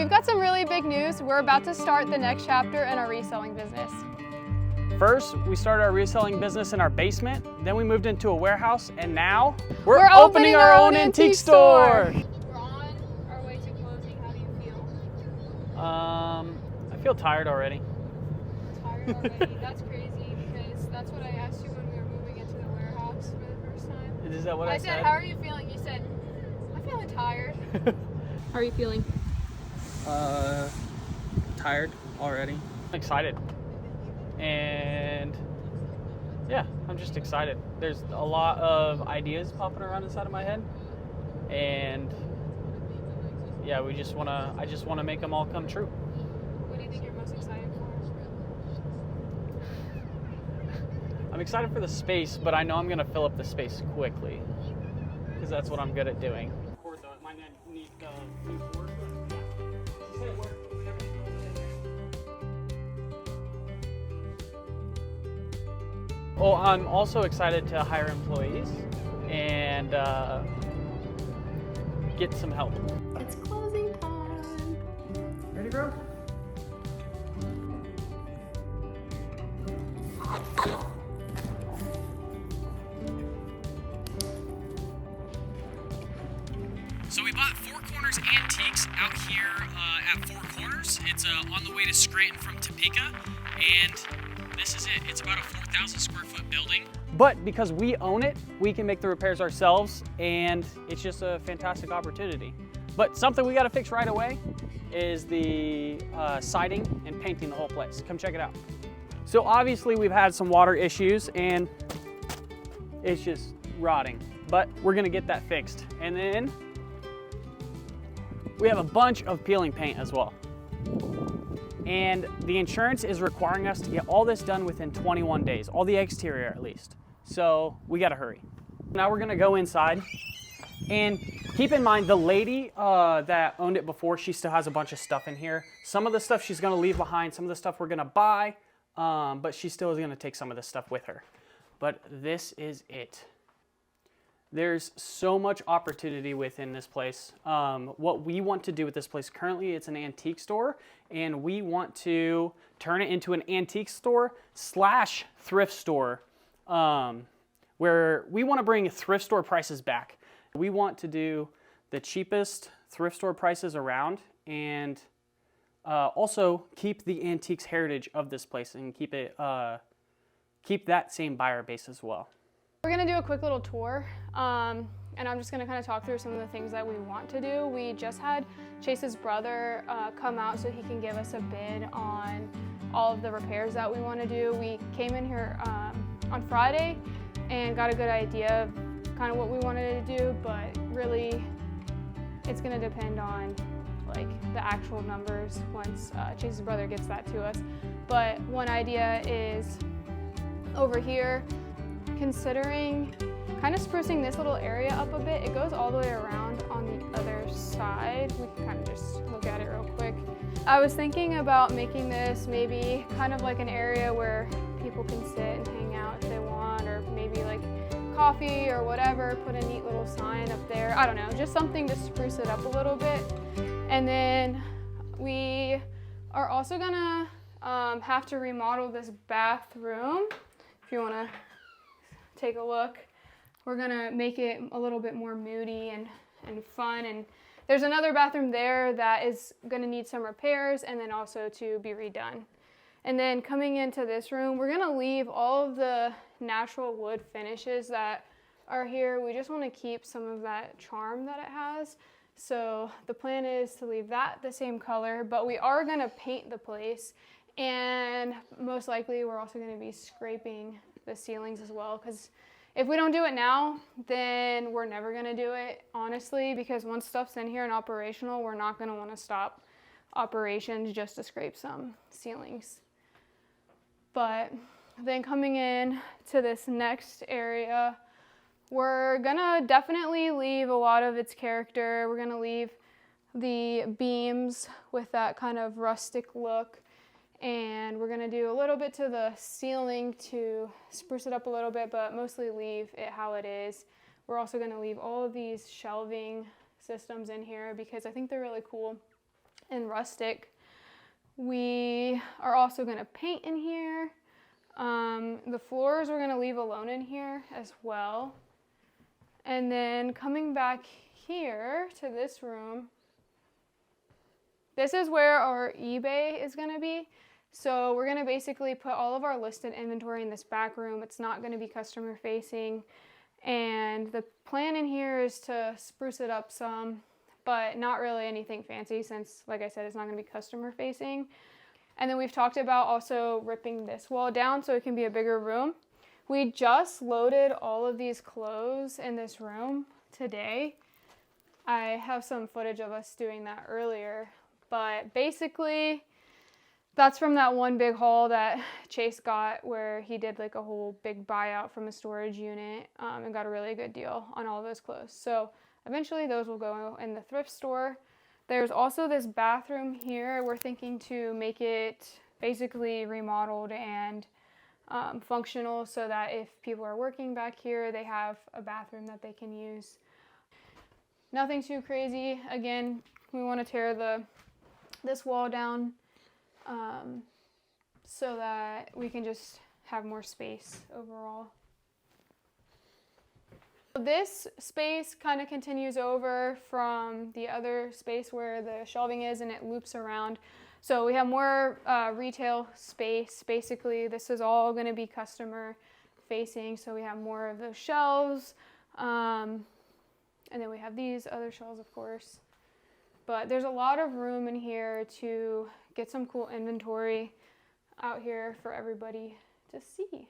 We've got some really big news. We're about to start the next chapter in our reselling business. First, we started our reselling business in our basement, then we moved into a warehouse, and now we're opening our own antique store. We're on our way to closing. How do you feel? I feel tired already. Tired already? That's crazy because that's what I asked you when we were moving into the warehouse for the first time. Is that what I said? I said, how are you feeling? You said, I'm feeling tired. How are you feeling? Tired already. I'm excited. And yeah, I'm just excited. There's a lot of ideas popping around inside of my head. And yeah, I just wanna make them all come true. What do you think you're most excited for? I'm excited for the space, but I know I'm gonna fill up the space quickly because that's what I'm good at doing. Well, I'm also excited to hire employees and get some help. It's closing time. Ready, bro? So we bought Four Corners Antiques out here at Four Corners. It's on the way to Scranton from Topeka, and this is it. It's about a 4,000 square foot building. But because we own it, we can make the repairs ourselves, and it's just a fantastic opportunity. But something we gotta fix right away is the siding and painting the whole place. Come check it out. So obviously we've had some water issues and it's just rotting, but we're gonna get that fixed. And then we have a bunch of peeling paint as well. And the insurance is requiring us to get all this done within 21 days, all the exterior at least. So we gotta hurry. Now we're gonna go inside, and keep in mind the lady that owned it before, she still has a bunch of stuff in here. Some of the stuff she's gonna leave behind, some of the stuff we're gonna buy, but she still is gonna take some of this stuff with her. But this is it. There's so much opportunity within this place. What we want to do with this place currently, it's an antique store, and we want to turn it into an antique store slash thrift store, where we want to bring thrift store prices back. We want to do the cheapest thrift store prices around, and also keep the antiques heritage of this place and keep that same buyer base as well. We're gonna do a quick little tour, and I'm just gonna kind of talk through some of the things that we want to do. We just had Chase's brother come out so he can give us a bid on all of the repairs that we want to do. We came in here on Friday and got a good idea of kind of what we wanted to do, but really it's gonna depend on like the actual numbers once Chase's brother gets that to us. But one idea is over here, considering kind of sprucing this little area up a bit. It goes all the way around on the other side. We can kind of just look at it real quick. I was thinking about making this maybe kind of like an area where people can sit and hang out if they want, or maybe like coffee or whatever, put a neat little sign up there. I don't know, just something to spruce it up a little bit. And then we are also gonna have to remodel this bathroom. If you wanna take a look. We're gonna make it a little bit more moody and fun, and there's another bathroom there that is gonna need some repairs and then also to be redone. And then coming into this room, we're gonna leave all of the natural wood finishes that are here. We just wanna keep some of that charm that it has. So the plan is to leave that the same color, but we are gonna paint the place, and most likely we're also gonna be scraping the ceilings as well, because if we don't do it now, then we're never gonna do it, honestly, because once stuff's in here and operational, we're not gonna wanna stop operations just to scrape some ceilings. But then coming in to this next area, we're gonna definitely leave a lot of its character. We're gonna leave the beams with that kind of rustic look. And we're gonna do a little bit to the ceiling to spruce it up a little bit, but mostly leave it how it is. We're also gonna leave all of these shelving systems in here because I think they're really cool. and rustic. We are also going to paint in here. The floors we're going to leave alone in here as well. And then coming back here to this room, this is where our eBay is going to be. So we're going to basically put all of our listed inventory in this back room. It's not going to be customer facing. And the plan in here is to spruce it up some, but not really anything fancy since, like I said, it's not going to be customer facing. And then we've talked about also ripping this wall down so it can be a bigger room. We just loaded all of these clothes in this room today. I have some footage of us doing that earlier, but basically that's from that one big haul that Chase got where he did like a whole big buyout from a storage unit and got a really good deal on all of those clothes. So eventually those will go in the thrift store. There's also this bathroom here. We're thinking to make it basically remodeled and functional so that if people are working back here, they have a bathroom that they can use. Nothing too crazy. Again, we want to tear this wall down so that we can just have more space overall. This space kind of continues over from the other space where the shelving is, and it loops around. So we have more retail space. Basically, this is all going to be customer facing. So we have more of those shelves. And then we have these other shelves, of course. But there's a lot of room in here to get some cool inventory out here for everybody to see.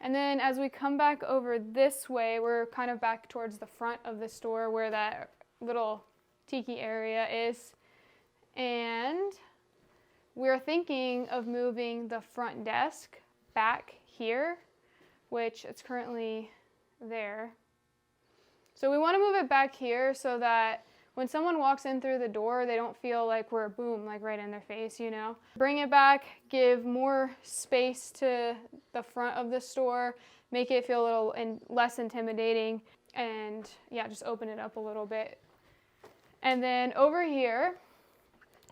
And then as we come back over this way, we're kind of back towards the front of the store where that little tiki area is. And we're thinking of moving the front desk back here, which it's currently there. So we want to move it back here so that when someone walks in through the door, they don't feel like we're boom, like right in their face, you know. Bring it back, give more space to the front of the store, make it feel a little less intimidating, and yeah, just open it up a little bit. And then over here,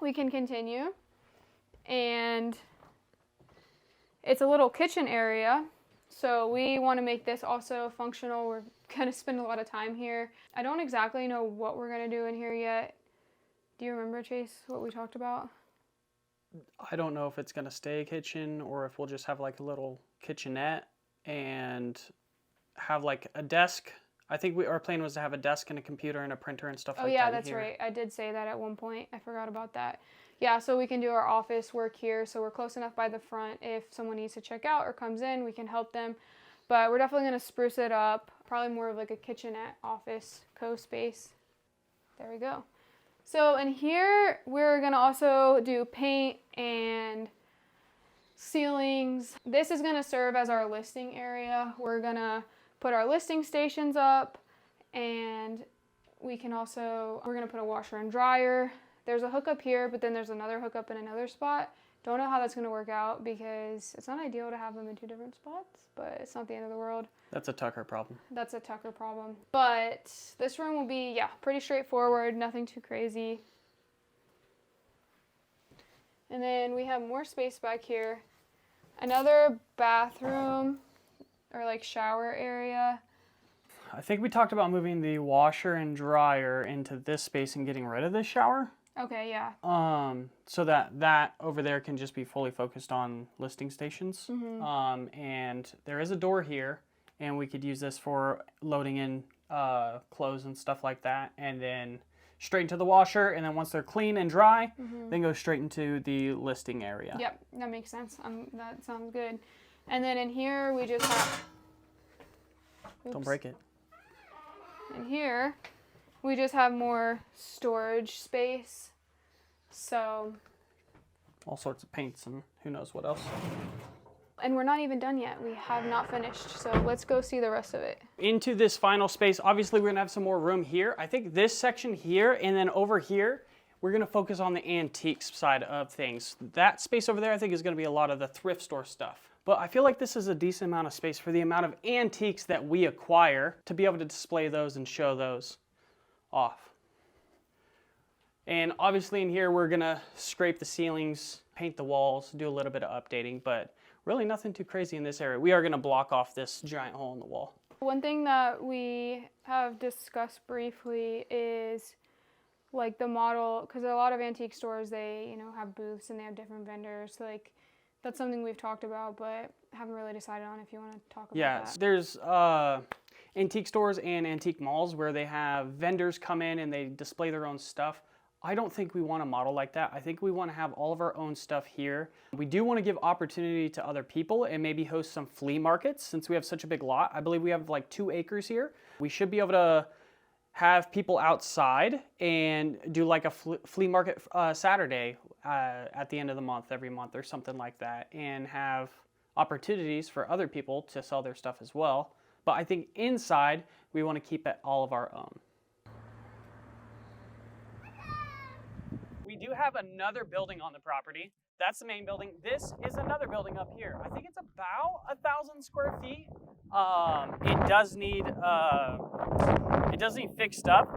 we can continue, and it's a little kitchen area. So we want to make this also functional. We're going to spend a lot of time here. I don't exactly know what we're going to do in here yet. Do you remember, Chase, what we talked about? I don't know if it's going to stay a kitchen or if we'll just have like a little kitchenette and have like a desk. I think our plan was to have a desk and a computer and a printer and stuff like that. Oh yeah, that's right. I did say that at one point. I forgot about that. Yeah, so we can do our office work here. So we're close enough by the front. If someone needs to check out or comes in, we can help them. But we're definitely going to spruce it up. Probably more of like a kitchenette office co-space. There we go. So in here, we're going to also do paint and ceilings. This is going to serve as our listing area. We're going to put our listing stations up, and we're going to put a washer and dryer. There's a hookup here, but then there's another hookup in another spot. Don't know how that's going to work out because it's not ideal to have them in two different spots, but it's not the end of the world. That's a Tucker problem. That's a Tucker problem. But this room will be, yeah, pretty straightforward, nothing too crazy. And then we have more space back here. Another bathroom or like shower area. I think we talked about moving the washer and dryer into this space and getting rid of this shower. Okay, yeah. So that over there can just be fully focused on listing stations. Mm-hmm. And there is a door here, and we could use this for loading in clothes and stuff like that, and then straight into the washer, and then once they're clean and dry, then go straight into the listing area. Yep, that makes sense. That sounds good. And then in here we just have... Oops. Don't break it. In here we just have more storage space. So... all sorts of paints and who knows what else. And we're not even done yet. We have not finished. So let's go see the rest of it. Into this final space, obviously we're gonna have some more room here. I think this section here and then over here, we're gonna focus on the antiques side of things. That space over there I think is gonna be a lot of the thrift store stuff. But I feel like this is a decent amount of space for the amount of antiques that we acquire to be able to display those and show those off. And obviously in here, we're gonna scrape the ceilings, paint the walls, do a little bit of updating, but really nothing too crazy in this area. We are gonna block off this giant hole in the wall. One thing that we have discussed briefly is like the model, because a lot of antique stores, they, you know, have booths and they have different vendors. So like that's something we've talked about, but haven't really decided on if you want to talk about Yeah, that. there's antique stores and antique malls where they have vendors come in and they display their own stuff. I don't think we want a model like that. I think we want to have all of our own stuff here. We do want to give opportunity to other people and maybe host some flea markets since we have such a big lot. I believe we have like 2 acres here. We should be able to have people outside and do like a flea market Saturday at the end of the month, every month or something like that, and have opportunities for other people to sell their stuff as well. But I think inside, we want to keep it all of our own. We do have another building on the property. That's the main building. This is another building up here. I think it's about 1,000 square feet. It does need fixed up.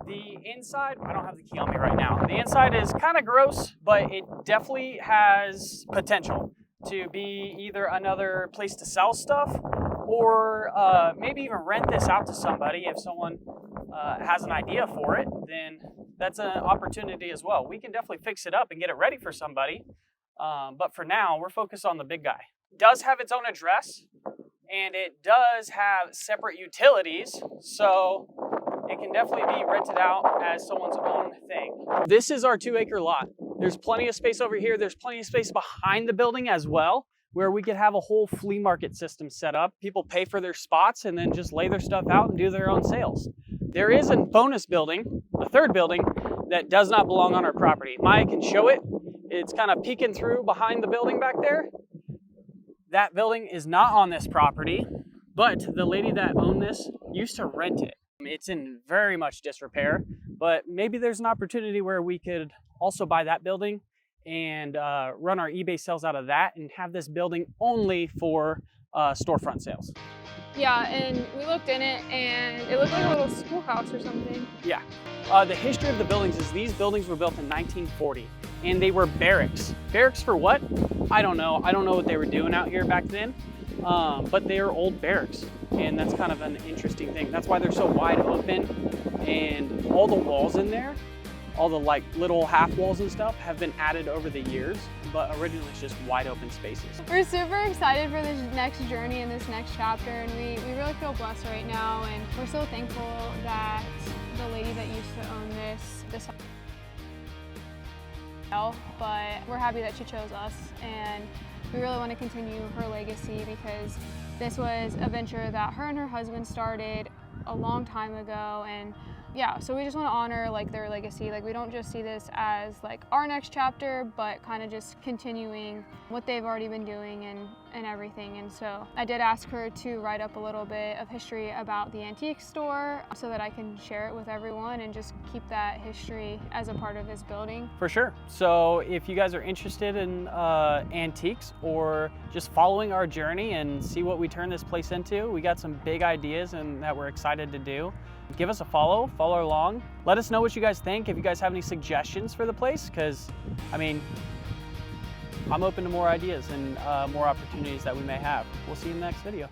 The inside, I don't have the key on me right now. The inside is kind of gross, but it definitely has potential to be either another place to sell stuff or maybe even rent this out to somebody. If someone has an idea for it, then that's an opportunity as well. We can definitely fix it up and get it ready for somebody. But for now, we're focused on the big guy. It does have its own address and it does have separate utilities. So it can definitely be rented out as someone's own thing. This is our 2-acre lot. There's plenty of space over here. There's plenty of space behind the building as well, where we could have a whole flea market system set up. People pay for their spots and then just lay their stuff out and do their own sales. There is a bonus building, a third building, that does not belong on our property. Maya can show it. It's kind of peeking through behind the building back there. That building is not on this property, but the lady that owned this used to rent it. It's in very much disrepair, but maybe there's an opportunity where we could also buy that building and run our eBay sales out of that and have this building only for storefront sales. Yeah, and we looked in it and it looked like a little schoolhouse or something. Yeah. The history of the buildings is these buildings were built in 1940 and they were barracks. Barracks for what? I don't know. I don't know what they were doing out here back then, but they are old barracks and that's kind of an interesting thing. That's why they're so wide open and all the walls in there, all the like little half walls and stuff have been added over the years, but originally it's just wide open spaces. We're super excited for this next journey and this next chapter, and we really feel blessed right now, and we're so thankful that the lady that used to own this but we're happy that she chose us, and we really want to continue her legacy because this was a venture that her and her husband started a long time ago, and yeah, so we just want to honor like their legacy. Like we don't just see this as like our next chapter, but kind of just continuing what they've already been doing and everything. And so I did ask her to write up a little bit of history about the antique store so that I can share it with everyone and just keep that history as a part of this building. For sure. So if you guys are interested in antiques or just following our journey and see what we turn this place into, we got some big ideas and that we're excited to do. Give us a follow along. Let us know what you guys think, if you guys have any suggestions for the place, because I mean, I'm open to more ideas and more opportunities that we may have. We'll see you in the next video.